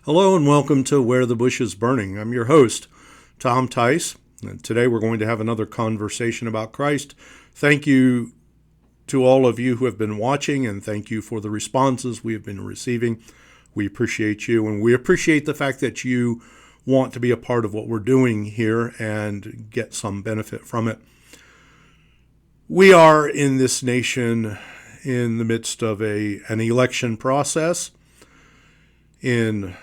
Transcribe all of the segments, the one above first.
Hello and welcome to Where the Bush is Burning. I'm your host, Tom Tice, and today we're going to have another conversation about Christ. Thank you to all of you who have been watching, and thank you for the responses we have been receiving. We appreciate you, and we appreciate the fact that you want to be a part of what we're doing here and get some benefit from it. We are in this nation in the midst of an election process. In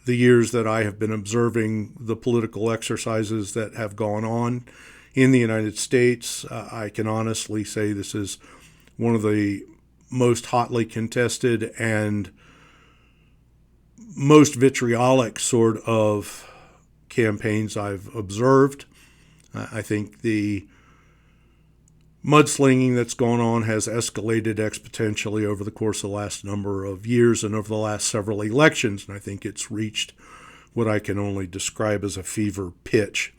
the years that I have been observing the political exercises that have gone on in the United States, I can honestly say this is one of the most hotly contested and most vitriolic sort of campaigns I've observed. I think the mudslinging that's gone on has escalated exponentially over the course of the last number of years and over the last several elections, and I think it's reached what I can only describe as a fever pitch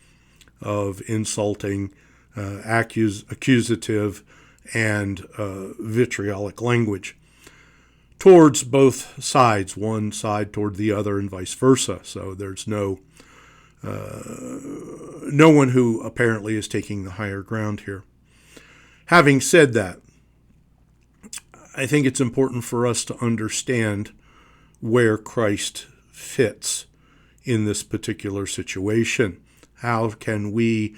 of insulting, accusative, and vitriolic language towards both sides, one side toward the other and vice versa. So there's no one who apparently is taking the higher ground here. Having said that, I think it's important for us to understand where Christ fits in this particular situation. How can we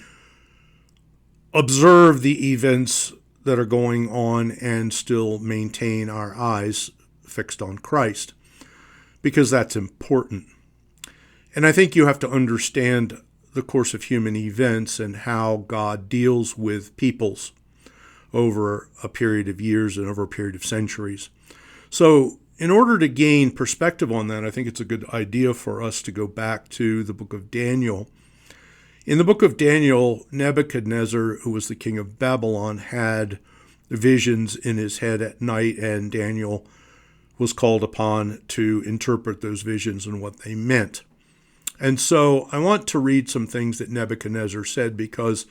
observe the events that are going on and still maintain our eyes fixed on Christ? Because that's important. And I think you have to understand the course of human events and how God deals with peoples over a period of years and over a period of centuries. So in order to gain perspective on that, I think it's a good idea for us to go back to the book of Daniel. In the book of Daniel, Nebuchadnezzar, who was the king of Babylon, had visions in his head at night, and Daniel was called upon to interpret those visions and what they meant. And so I want to read some things that Nebuchadnezzar said, because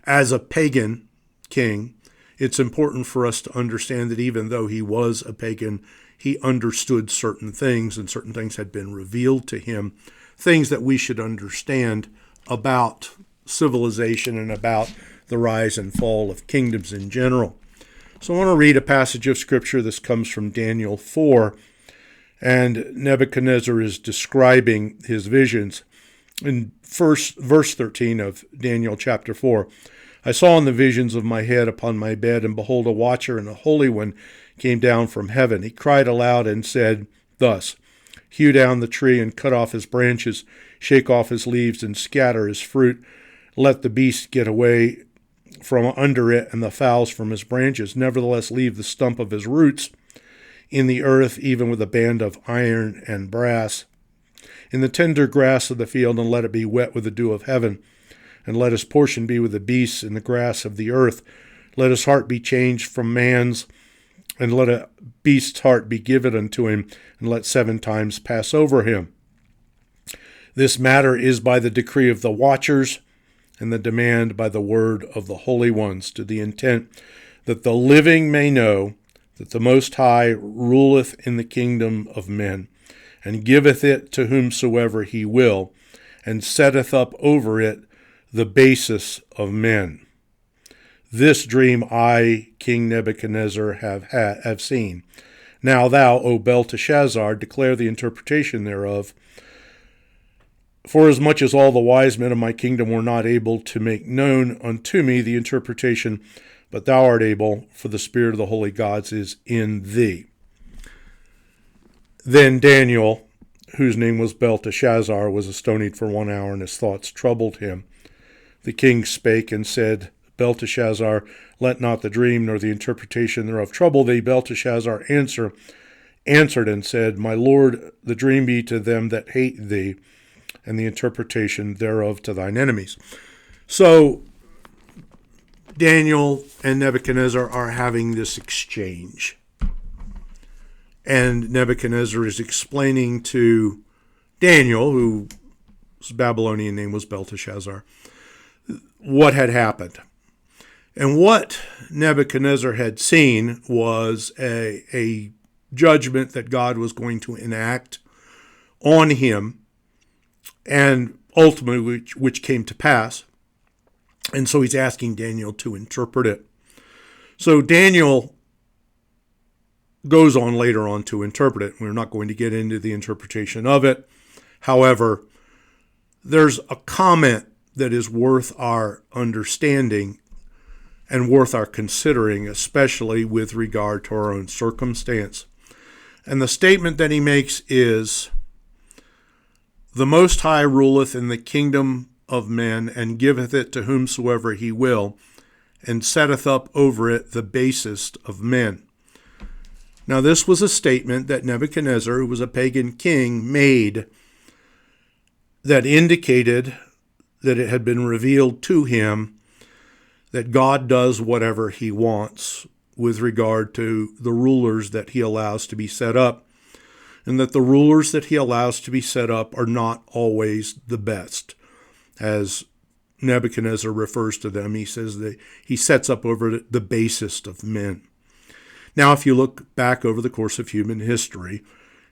as a pagan king, it's important for us to understand that even though he was a pagan, he understood certain things, and certain things had been revealed to him, things that we should understand about civilization and about the rise and fall of kingdoms in general. So I want to read a passage of Scripture. This comes from Daniel 4, and Nebuchadnezzar is describing his visions. In verse 13 of Daniel chapter 4, I saw in the visions of my head upon my bed, and behold, a watcher and a holy one came down from heaven. He cried aloud and said thus, hew down the tree and cut off his branches, shake off his leaves and scatter his fruit. Let the beast get away from under it and the fowls from his branches. Nevertheless, leave the stump of his roots in the earth, even with a band of iron and brass, in the tender grass of the field, and let it be wet with the dew of heaven. And let his portion be with the beasts in the grass of the earth. Let his heart be changed from man's, and let a beast's heart be given unto him, and let 7 times pass over him. This matter is by the decree of the watchers, and the demand by the word of the holy ones, to the intent that the living may know that the Most High ruleth in the kingdom of men, and giveth it to whomsoever he will, and setteth up over it the basis of men. This dream I, King Nebuchadnezzar, have seen. Now thou, O Belteshazzar, declare the interpretation thereof. Forasmuch as all the wise men of my kingdom were not able to make known unto me the interpretation, but thou art able, for the spirit of the holy gods is in thee. Then Daniel, whose name was Belteshazzar, was astonied for 1 hour, and his thoughts troubled him. The king spake and said, Belteshazzar, let not the dream nor the interpretation thereof trouble thee. Belteshazzar answered and said, My lord, the dream be to them that hate thee, and the interpretation thereof to thine enemies. So Daniel and Nebuchadnezzar are having this exchange. And Nebuchadnezzar is explaining to Daniel, whose Babylonian name was Belteshazzar, what had happened. And what Nebuchadnezzar had seen was a judgment that God was going to enact on him, and ultimately which came to pass. And so he's asking Daniel to interpret it. So Daniel goes on later on to interpret it. We're not going to get into the interpretation of it. However, there's a comment that is worth our understanding and worth our considering, especially with regard to our own circumstance. And the statement that he makes is, "The Most High ruleth in the kingdom of men, and giveth it to whomsoever he will, and setteth up over it the basest of men." Now, this was a statement that Nebuchadnezzar, who was a pagan king, made that indicated that it had been revealed to him that God does whatever he wants with regard to the rulers that he allows to be set up, and that the rulers that he allows to be set up are not always the best. As Nebuchadnezzar refers to them, he says that he sets up over the basest of men. Now, if you look back over the course of human history,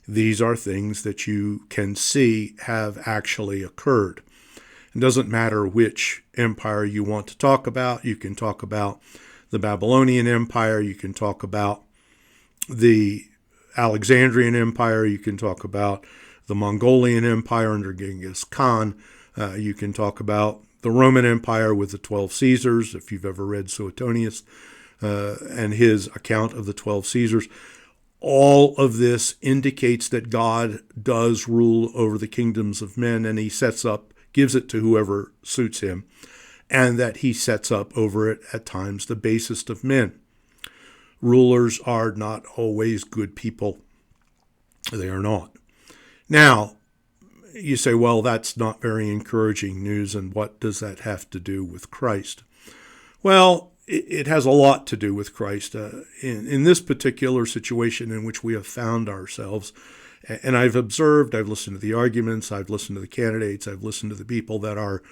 these are things that you can see have actually occurred. It doesn't matter which empire you want to talk about. You can talk about the Babylonian Empire. You can talk about the Alexandrian Empire. You can talk about the Mongolian Empire under Genghis Khan. You can talk about the Roman Empire with the 12 Caesars, if you've ever read Suetonius and his account of the 12 Caesars. All of this indicates that God does rule over the kingdoms of men, and he gives it to whoever suits him, and that he sets up over it at times the basest of men. Rulers are not always good people. They are not. Now, you say, well, that's not very encouraging news, and what does that have to do with Christ? Well, it has a lot to do with Christ. In this particular situation in which we have found ourselves, and I've listened to the arguments, I've listened to the candidates, I've listened to the people that are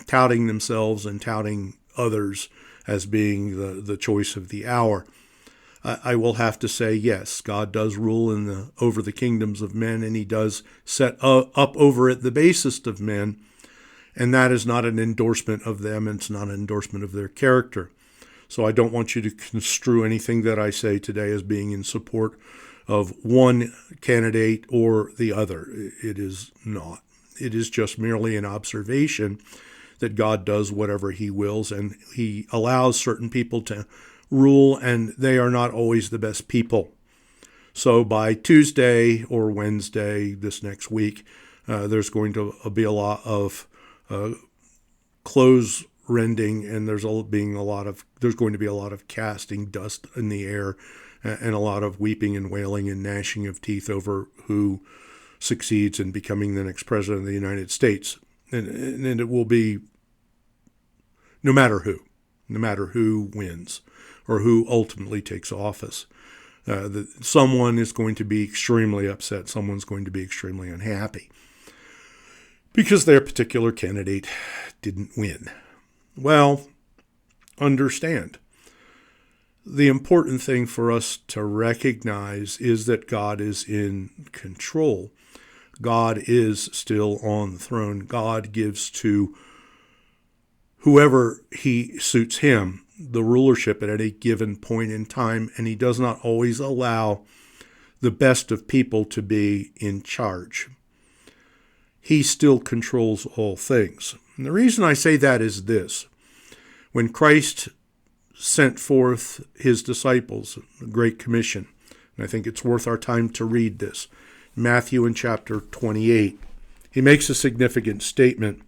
touting themselves and touting others as being the choice of the hour. I will have to say, yes, God does rule over the kingdoms of men, and he does set up over it the basest of men, and that is not an endorsement of them, and it's not an endorsement of their character. So I don't want you to construe anything that I say today as being in support of one candidate or the other. It is not. It is just merely an observation that God does whatever he wills, and he allows certain people to rule, and they are not always the best people. So by Tuesday or Wednesday this next week, there's going to be a lot of clothes rending, and there's going to be a lot of casting dust in the air, and a lot of weeping and wailing and gnashing of teeth over who succeeds in becoming the next president of the United States. And it will be no matter who wins or who ultimately takes office. Someone is going to be extremely upset. Someone's going to be extremely unhappy because their particular candidate didn't win. Well, understand. The important thing for us to recognize is that God is in control. God is still on the throne. God gives to whoever he suits him the rulership at any given point in time, and he does not always allow the best of people to be in charge. He still controls all things. And the reason I say that is this. When Christ sent forth his disciples, the Great Commission, and I think it's worth our time to read this, Matthew in chapter 28, he makes a significant statement.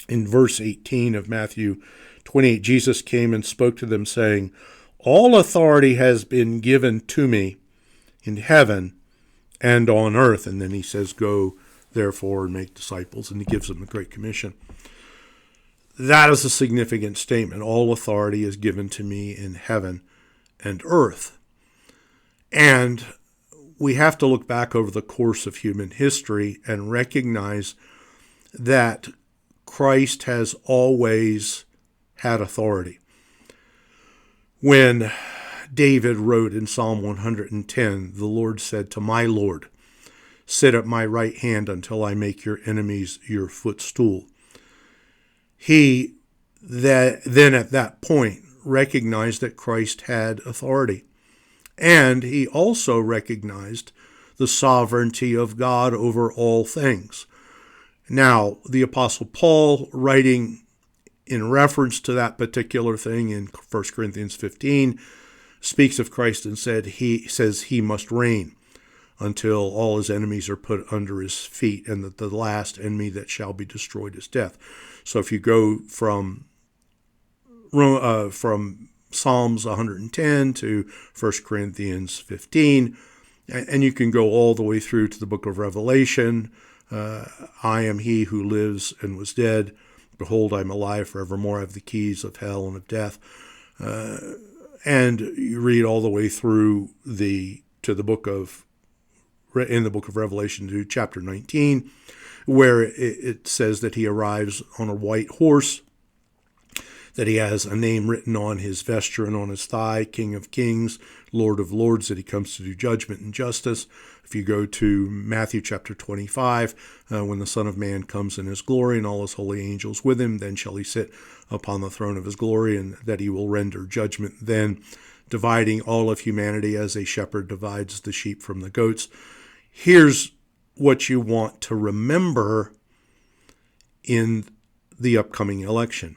In verse 18 of Matthew 28, Jesus came and spoke to them, saying, "All authority has been given to me in heaven and on earth." And then he says, "Go, therefore, and make disciples." And he gives them the Great Commission. That is a significant statement. All authority is given to me in heaven and earth. And we have to look back over the course of human history and recognize that Christ has always had authority. When David wrote in Psalm 110, the Lord said to my Lord, sit at my right hand until I make your enemies your footstool. He then at that point recognized that Christ had authority. And he also recognized the sovereignty of God over all things. Now, the Apostle Paul, writing in reference to that particular thing in 1 Corinthians 15, speaks of Christ and says he must reign until all his enemies are put under his feet, and that the last enemy that shall be destroyed is death. So if you go from Psalms 110 to 1 Corinthians 15, and you can go all the way through to the book of Revelation. I am he who lives and was dead. Behold, I am alive forevermore. I have the keys of hell and of death. And you read all the way through in the book of Revelation to chapter 19, where it says that he arrives on a white horse, that he has a name written on his vesture and on his thigh, King of Kings, Lord of Lords, that he comes to do judgment and justice. If you go to Matthew chapter 25, when the Son of Man comes in his glory and all his holy angels with him, then shall he sit upon the throne of his glory, and that he will render judgment then, dividing all of humanity as a shepherd divides the sheep from the goats. Here's what you want to remember in the upcoming election.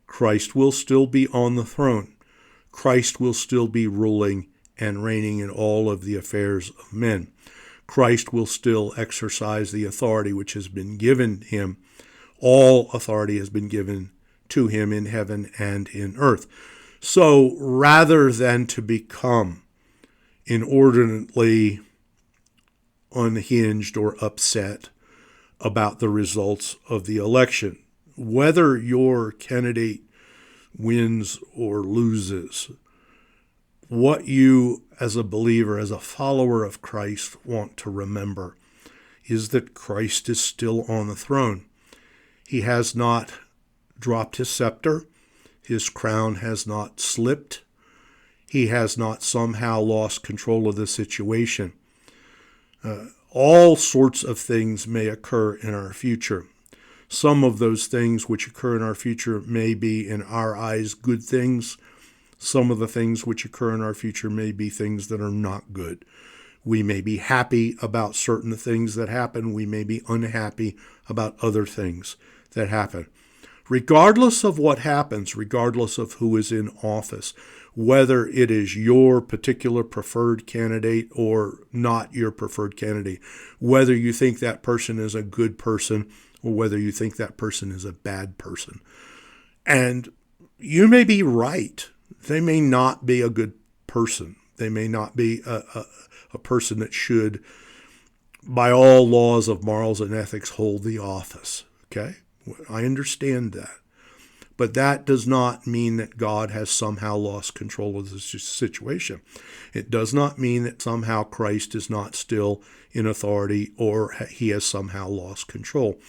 Christ will still be on the throne. Christ will still be ruling and reigning in all of the affairs of men. Christ will still exercise the authority which has been given him. All authority has been given to him in heaven and in earth. So rather than to become inordinately unhinged or upset about the results of the election, whether your candidate wins or loses, what you as a believer, as a follower of Christ, want to remember is that Christ is still on the throne. He has not dropped his scepter. His crown has not slipped. He has not somehow lost control of the situation. All sorts of things may occur in our future. Some of those things which occur in our future may be, in our eyes, good things. Some of the things which occur in our future may be things that are not good. We may be happy about certain things that happen. We may be unhappy about other things that happen. Regardless of what happens, regardless of who is in office, whether it is your particular preferred candidate or not your preferred candidate, whether you think that person is a good person or whether you think that person is a bad person. And you may be right. They may not be a good person. They may not be a person that should, by all laws of morals and ethics, hold the office. Okay? I understand that. But that does not mean that God has somehow lost control of the situation. It does not mean that somehow Christ is not still in authority or he has somehow lost control.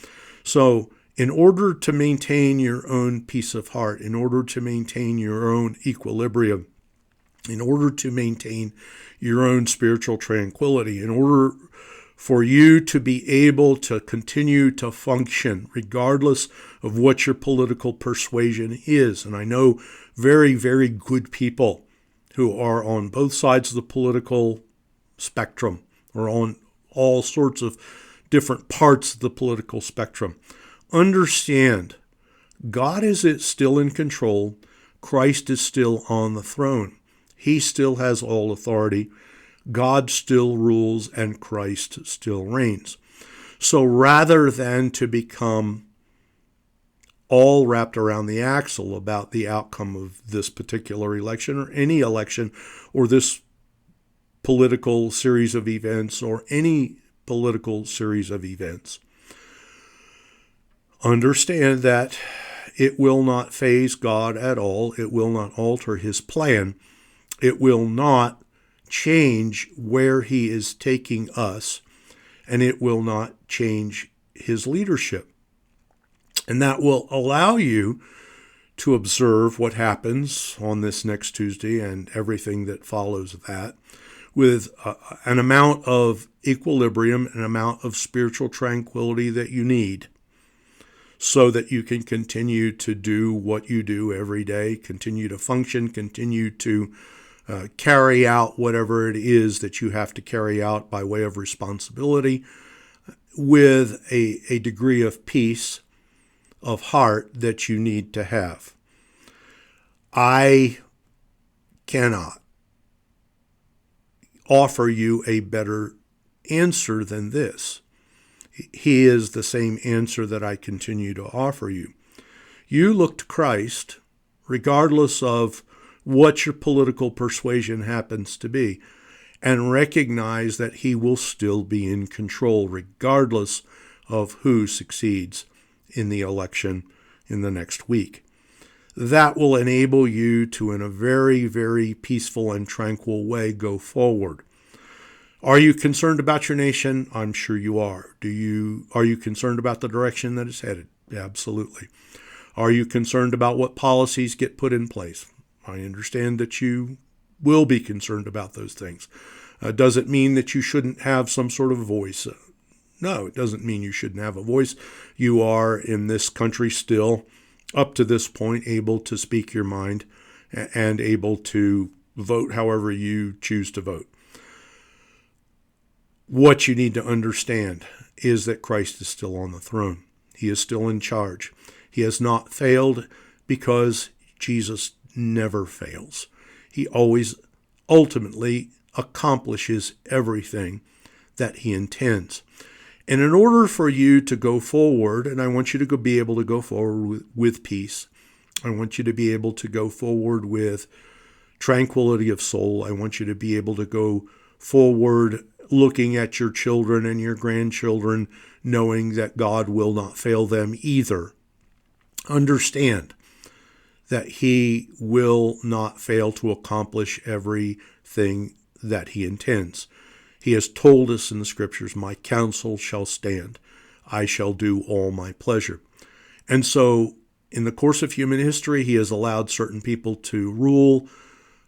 So in order to maintain your own peace of heart, in order to maintain your own equilibrium, in order to maintain your own spiritual tranquility, in order for you to be able to continue to function regardless of what your political persuasion is. And I know very, very good people who are on both sides of the political spectrum or on all sorts of different parts of the political spectrum. Understand, God is still in control. Christ is still on the throne. He still has all authority. God still rules and Christ still reigns. So rather than to become all wrapped around the axle about the outcome of this particular election or any election or this political series of events or any political series of events, understand that it will not faze God at all. It will not alter his plan. It will not change where he is taking us, and it will not change his leadership. And that will allow you to observe what happens on this next Tuesday and everything that follows that with an amount of equilibrium, an amount of spiritual tranquility that you need, so that you can continue to do what you do every day, continue to function, continue to carry out whatever it is that you have to carry out by way of responsibility, with a degree of peace of heart that you need to have. I cannot offer you a better answer than this. He is the same answer that I continue to offer you. You look to Christ, regardless of what your political persuasion happens to be, and recognize that he will still be in control, regardless of who succeeds in the election in the next week. That will enable you to, in a very, very peaceful and tranquil way, go forward. Are you concerned about your nation? I'm sure you are. Are you concerned about the direction that it's headed? Absolutely. Are you concerned about what policies get put in place? I understand that you will be concerned about those things. Does it mean that you shouldn't have some sort of voice? No, it doesn't mean you shouldn't have a voice. You are in this country still, up to this point, able to speak your mind and able to vote however you choose to vote. What you need to understand is that Christ is still on the throne. He is still in charge. He has not failed, because Jesus never fails. He always ultimately accomplishes everything that he intends. And in order for you to go forward, and I want you to be able to go forward with peace, I want you to be able to go forward with tranquility of soul, I want you to be able to go forward looking at your children and your grandchildren, knowing that God will not fail them either. Understand that he will not fail to accomplish everything that he intends. He has told us in the scriptures, my counsel shall stand. I shall do all my pleasure. And so in the course of human history, he has allowed certain people to rule,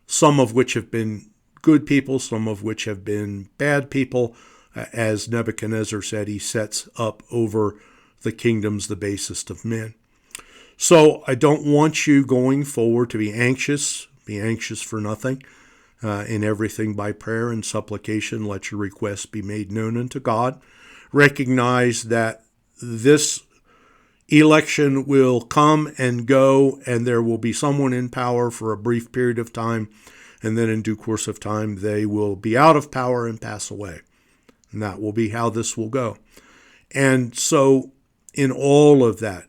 some of which have been good people, some of which have been bad people. As Nebuchadnezzar said, he sets up over the kingdoms the basest of men. So I don't want you going forward to be anxious for nothing. In everything by prayer and supplication, let your requests be made known unto God. Recognize that this election will come and go, and there will be someone in power for a brief period of time, and then in due course of time, they will be out of power and pass away. And that will be how this will go. And so in all of that,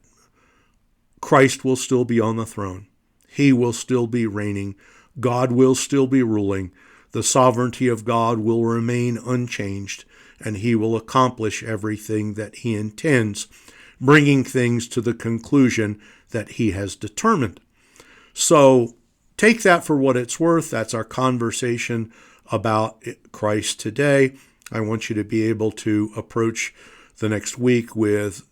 Christ will still be on the throne. He will still be reigning. God will still be ruling. The sovereignty of God will remain unchanged, and he will accomplish everything that he intends, bringing things to the conclusion that he has determined. So take that for what it's worth. That's our conversation about Christ today. I want you to be able to approach the next week with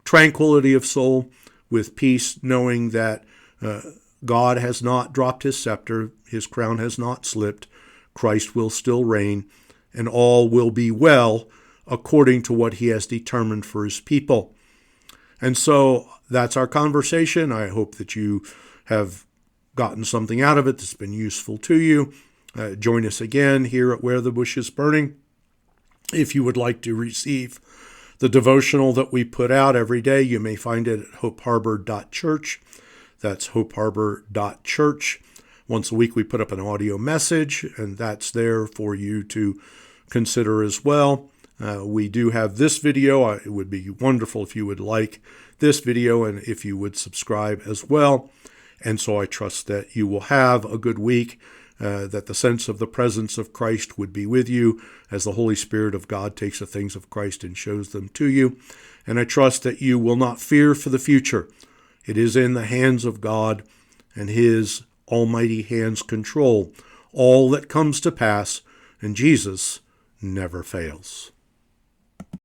tranquility of soul, with peace, knowing that God has not dropped his scepter, his crown has not slipped, Christ will still reign, and all will be well according to what he has determined for his people. And so that's our conversation. I hope that you have gotten something out of it that's been useful to you. Join us again here at Where the Bush is Burning. If you would like to receive the devotional that we put out every day, you may find it at hopeharbor.church. That's hopeharbor.church. Once a week we put up an audio message, and that's there for you to consider as well. We do have this video. It would be wonderful if you would like this video and if you would subscribe as well. And so I trust that you will have a good week, that the sense of the presence of Christ would be with you as the Holy Spirit of God takes the things of Christ and shows them to you. And I trust that you will not fear for the future. It is in the hands of God, and his almighty hands control all that comes to pass, and Jesus never fails.